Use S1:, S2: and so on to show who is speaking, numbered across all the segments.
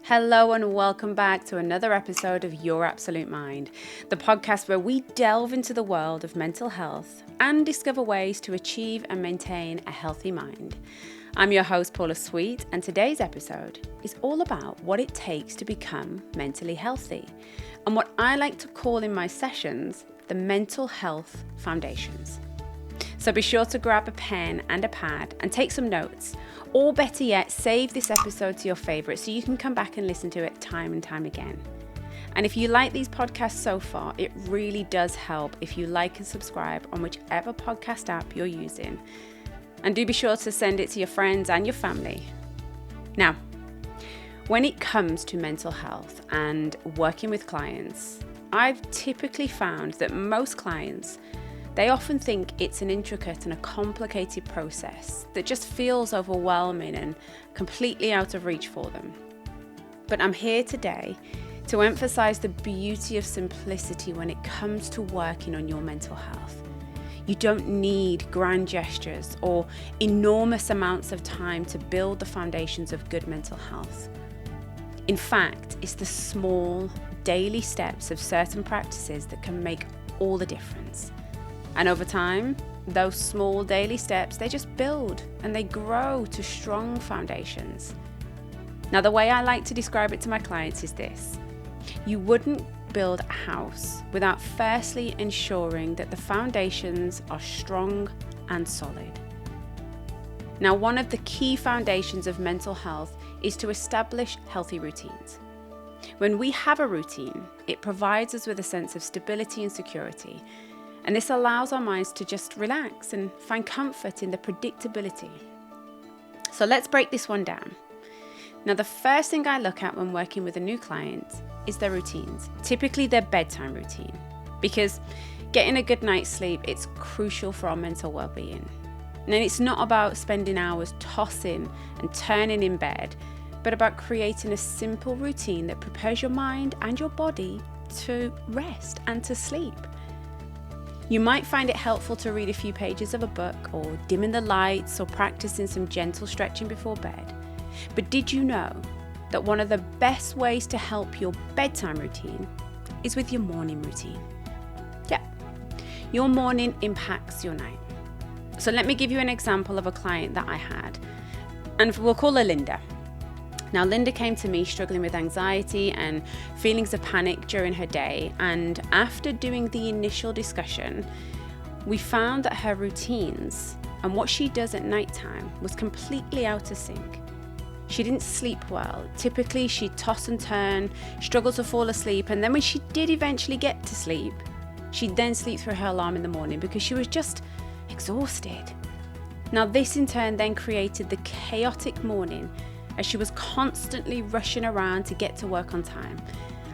S1: Hello and welcome back to another episode of Your Absolute Mind, the podcast where we delve into the world of mental health and discover ways to achieve and maintain a healthy mind. I'm your host, Paula Sweet, and today's episode is all about what it takes to become mentally healthy and what I like to call in my sessions the mental health foundations. So be sure to grab a pen and a pad and take some notes, or better yet, save this episode to your favorite so you can come back and listen to it time and time again. And if you like these podcasts so far, it really does help if you like and subscribe on whichever podcast app you're using. And do be sure to send it to your friends and your family. Now, when it comes to mental health and working with clients, I've typically found that most clients, they often think it's an intricate and a complicated process that just feels overwhelming and completely out of reach for them. But I'm here today to emphasize the beauty of simplicity when it comes to working on your mental health. You don't need grand gestures or enormous amounts of time to build the foundations of good mental health. In fact, it's the small, daily steps of certain practices that can make all the difference. And over time, those small daily steps, they just build and they grow to strong foundations. Now, the way I like to describe it to my clients is this. You wouldn't build a house without firstly ensuring that the foundations are strong and solid. Now, one of the key foundations of mental health is to establish healthy routines. When we have a routine, it provides us with a sense of stability and security. And this allows our minds to just relax and find comfort in the predictability. So let's break this one down. Now, the first thing I look at when working with a new client is their routines, typically their bedtime routine, because getting a good night's sleep, it's crucial for our mental well-being. And it's not about spending hours tossing and turning in bed, but about creating a simple routine that prepares your mind and your body to rest and to sleep. You might find it helpful to read a few pages of a book or dimming the lights or practicing some gentle stretching before bed. But did you know that one of the best ways to help your bedtime routine is with your morning routine? Yeah, your morning impacts your night. So let me give you an example of a client that I had, and we'll call her Linda. Now, Linda came to me struggling with anxiety and feelings of panic during her day, and after doing the initial discussion, we found that her routines and what she does at nighttime was completely out of sync. She didn't sleep well. Typically, she'd toss and turn, struggle to fall asleep, and then when she did eventually get to sleep, she'd then sleep through her alarm in the morning because she was just exhausted. Now, this in turn then created the chaotic morning as she was constantly rushing around to get to work on time.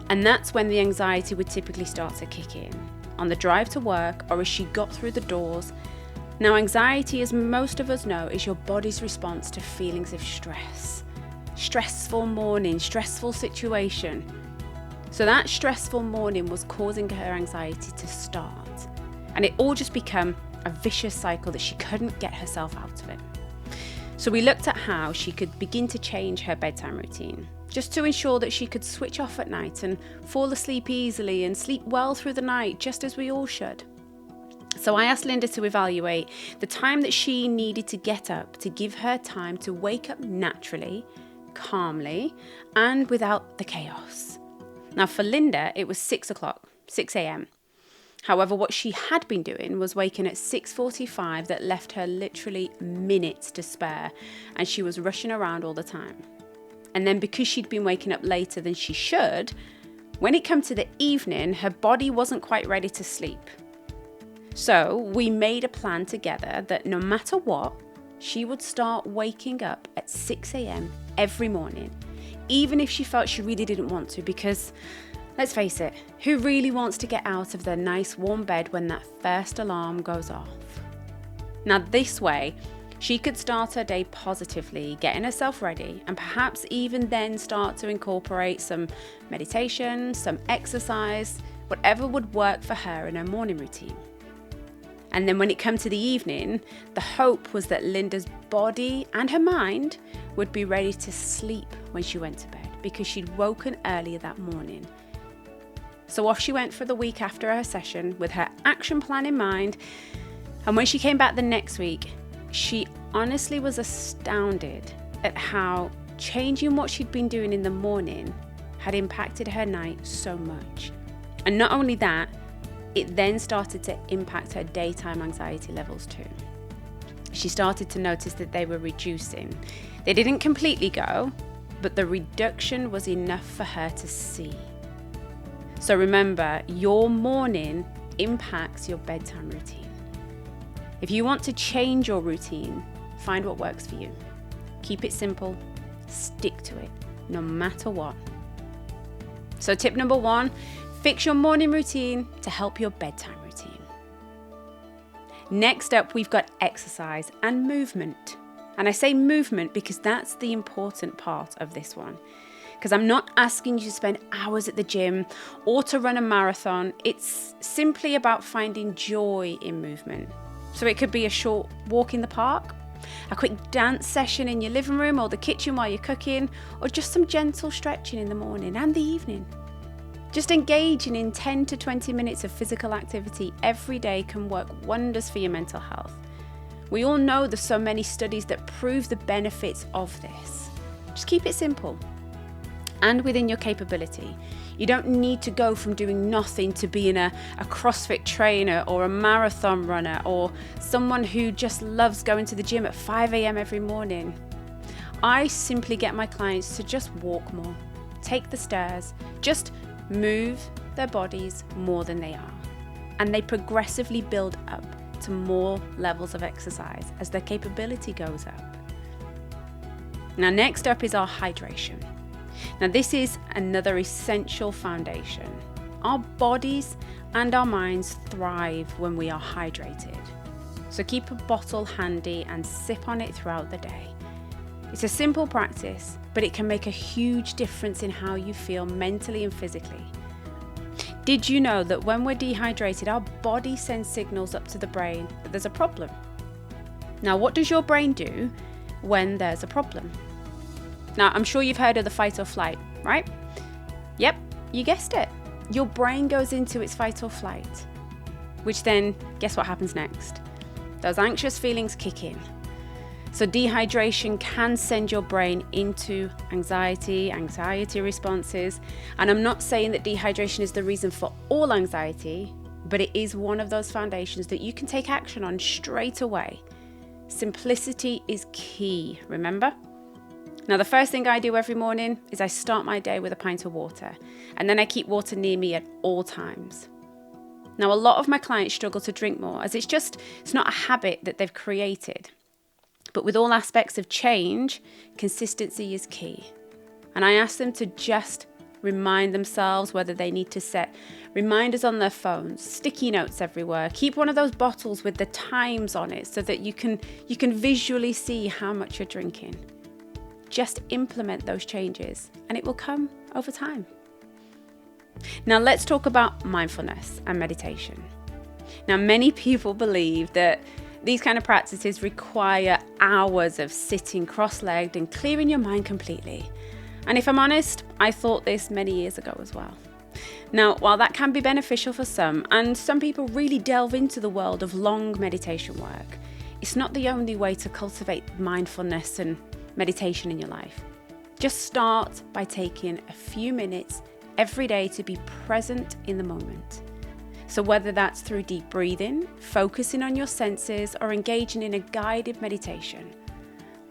S1: And that's when the anxiety would typically start to kick in, on the drive to work or as she got through the doors. Now, anxiety, as most of us know, is your body's response to feelings of stress. Stressful morning, stressful situation. So that stressful morning was causing her anxiety to start. And it all just became a vicious cycle that she couldn't get herself out of it. So we looked at how she could begin to change her bedtime routine, just to ensure that she could switch off at night and fall asleep easily and sleep well through the night, just as we all should. So I asked Linda to evaluate the time that she needed to get up to give her time to wake up naturally, calmly, and without the chaos. Now for Linda, it was 6 a.m. However, what she had been doing was waking at 6:45 that left her literally minutes to spare, and she was rushing around all the time. And then because she'd been waking up later than she should, when it came to the evening, her body wasn't quite ready to sleep. So we made a plan together that no matter what, she would start waking up at 6 a.m. every morning, even if she felt she really didn't want to, because let's face it, who really wants to get out of their nice warm bed when that first alarm goes off? Now this way, she could start her day positively, getting herself ready, and perhaps even then start to incorporate some meditation, some exercise, whatever would work for her in her morning routine. And then when it came to the evening, the hope was that Linda's body and her mind would be ready to sleep when she went to bed. because she'd woken earlier that morning. So off she went for the week after her session with her action plan in mind. And when she came back the next week, she honestly was astounded at how changing what she'd been doing in the morning had impacted her night so much. And not only that, it then started to impact her daytime anxiety levels too. She started to notice that they were reducing. They didn't completely go, but the reduction was enough for her to see. So remember, your morning impacts your bedtime routine. If you want to change your routine, find what works for you. Keep it simple, stick to it, no matter what. So tip number 1, fix your morning routine to help your bedtime routine. Next up, we've got exercise and movement. And I say movement because that's the important part of this one. Because I'm not asking you to spend hours at the gym or to run a marathon. It's simply about finding joy in movement. So it could be a short walk in the park, a quick dance session in your living room or the kitchen while you're cooking, or just some gentle stretching in the morning and the evening. Just engaging in 10 to 20 minutes of physical activity every day can work wonders for your mental health. We all know there's so many studies that prove the benefits of this. Just keep it simple and within your capability. You don't need to go from doing nothing to being a CrossFit trainer or a marathon runner or someone who just loves going to the gym at 5 a.m. every morning. I simply get my clients to just walk more, take the stairs, just move their bodies more than they are. And they progressively build up to more levels of exercise as their capability goes up. Now, next up is our hydration. Now, this is another essential foundation. Our bodies and our minds thrive when we are hydrated. So keep a bottle handy and sip on it throughout the day. It's a simple practice, but it can make a huge difference in how you feel mentally and physically. Did you know that when we're dehydrated, our body sends signals up to the brain that there's a problem? Now, what does your brain do when there's a problem? Now, I'm sure you've heard of the fight or flight, right? Yep, you guessed it. Your brain goes into its fight or flight, which then, guess what happens next? Those anxious feelings kick in. So dehydration can send your brain into anxiety responses. And I'm not saying that dehydration is the reason for all anxiety, but it is one of those foundations that you can take action on straight away. Simplicity is key, remember? Now, the first thing I do every morning is I start my day with a pint of water, and then I keep water near me at all times. Now, a lot of my clients struggle to drink more as it's not a habit that they've created. But with all aspects of change, consistency is key. And I ask them to just remind themselves whether they need to set reminders on their phones, sticky notes everywhere, keep one of those bottles with the times on it so that you can visually see how much you're drinking. Just implement those changes and it will come over time. Now let's talk about mindfulness and meditation. Now, many people believe that these kind of practices require hours of sitting cross-legged and clearing your mind completely. And if I'm honest, I thought this many years ago as well. Now, while that can be beneficial for some, and some people really delve into the world of long meditation work, it's not the only way to cultivate mindfulness and meditation in your life. Just start by taking a few minutes every day to be present in the moment. So whether that's through deep breathing, focusing on your senses, or engaging in a guided meditation,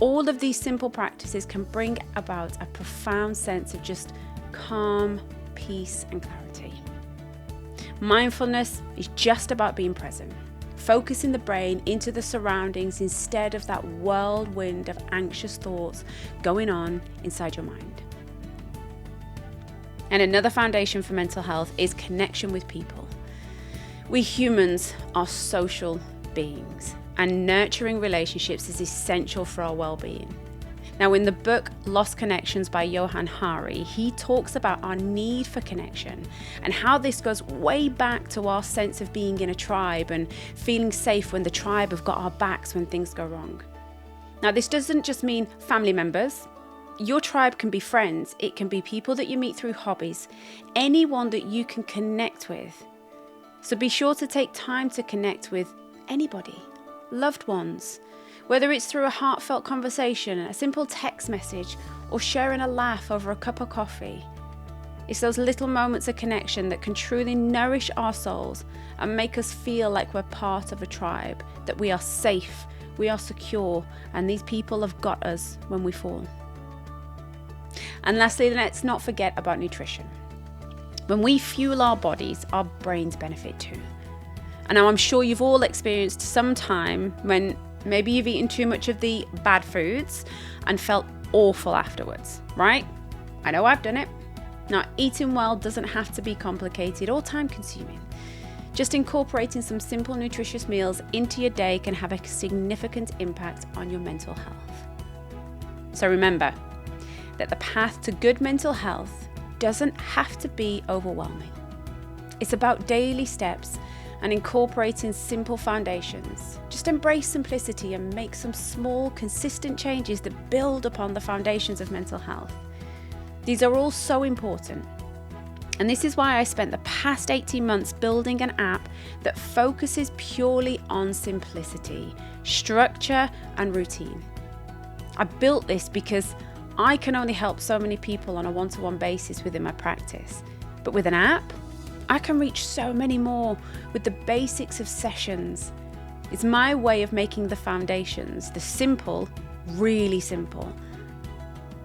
S1: all of these simple practices can bring about a profound sense of just calm, peace, and clarity. Mindfulness is just about being present, focusing the brain into the surroundings instead of that whirlwind of anxious thoughts going on inside your mind. And another foundation for mental health is connection with people. We humans are social beings, and nurturing relationships is essential for our well-being. Now, in the book Lost Connections by Johann Hari, he talks about our need for connection and how this goes way back to our sense of being in a tribe and feeling safe when the tribe have got our backs when things go wrong. Now, this doesn't just mean family members, Your tribe can be friends, it can be people that you meet through hobbies, anyone that you can connect with. So be sure to take time to connect with anybody, loved ones, whether it's through a heartfelt conversation, a simple text message, or sharing a laugh over a cup of coffee. It's those little moments of connection that can truly nourish our souls and make us feel like we're part of a tribe, that we are safe, we are secure, and these people have got us when we fall. And lastly, let's not forget about nutrition. When we fuel our bodies, our brains benefit too. And now I'm sure you've all experienced some time when maybe you've eaten too much of the bad foods and felt awful afterwards, right? I know I've done it. Now, eating well doesn't have to be complicated or time-consuming. Just incorporating some simple, nutritious meals into your day can have a significant impact on your mental health. So remember that the path to good mental health doesn't have to be overwhelming. It's about daily steps and incorporating simple foundations. Just embrace simplicity and make some small, consistent changes that build upon the foundations of mental health. These are all so important. And this is why I spent the past 18 months building an app that focuses purely on simplicity, structure, and routine. I built this because I can only help so many people on a one-to-one basis within my practice. But with an app, I can reach so many more with the basics of sessions. It's my way of making the foundations, the simple, really simple.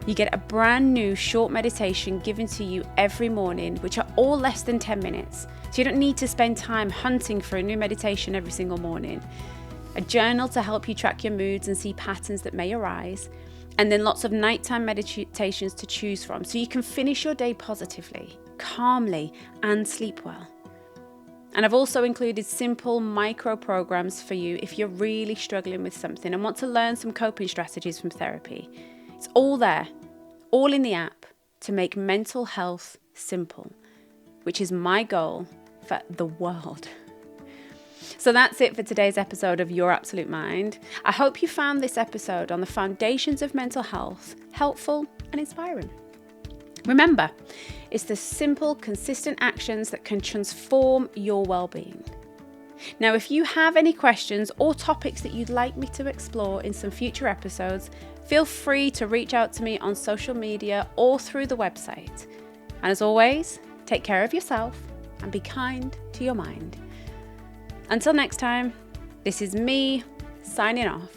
S1: You get a brand new short meditation given to you every morning, which are all less than 10 minutes. So you don't need to spend time hunting for a new meditation every single morning. A journal to help you track your moods and see patterns that may arise. And then lots of nighttime meditations to choose from so you can finish your day positively, calmly, and sleep well. And I've also included simple micro programs for you if you're really struggling with something and want to learn some coping strategies from therapy. It's all there, all in the app, to make mental health simple, which is my goal for the world. So that's it for today's episode of Your Absolute Mind. I hope you found this episode on the foundations of mental health helpful and inspiring. Remember, it's the simple, consistent actions that can transform your well-being. Now, if you have any questions or topics that you'd like me to explore in some future episodes, feel free to reach out to me on social media or through the website. And as always, take care of yourself and be kind to your mind. Until next time, this is me signing off.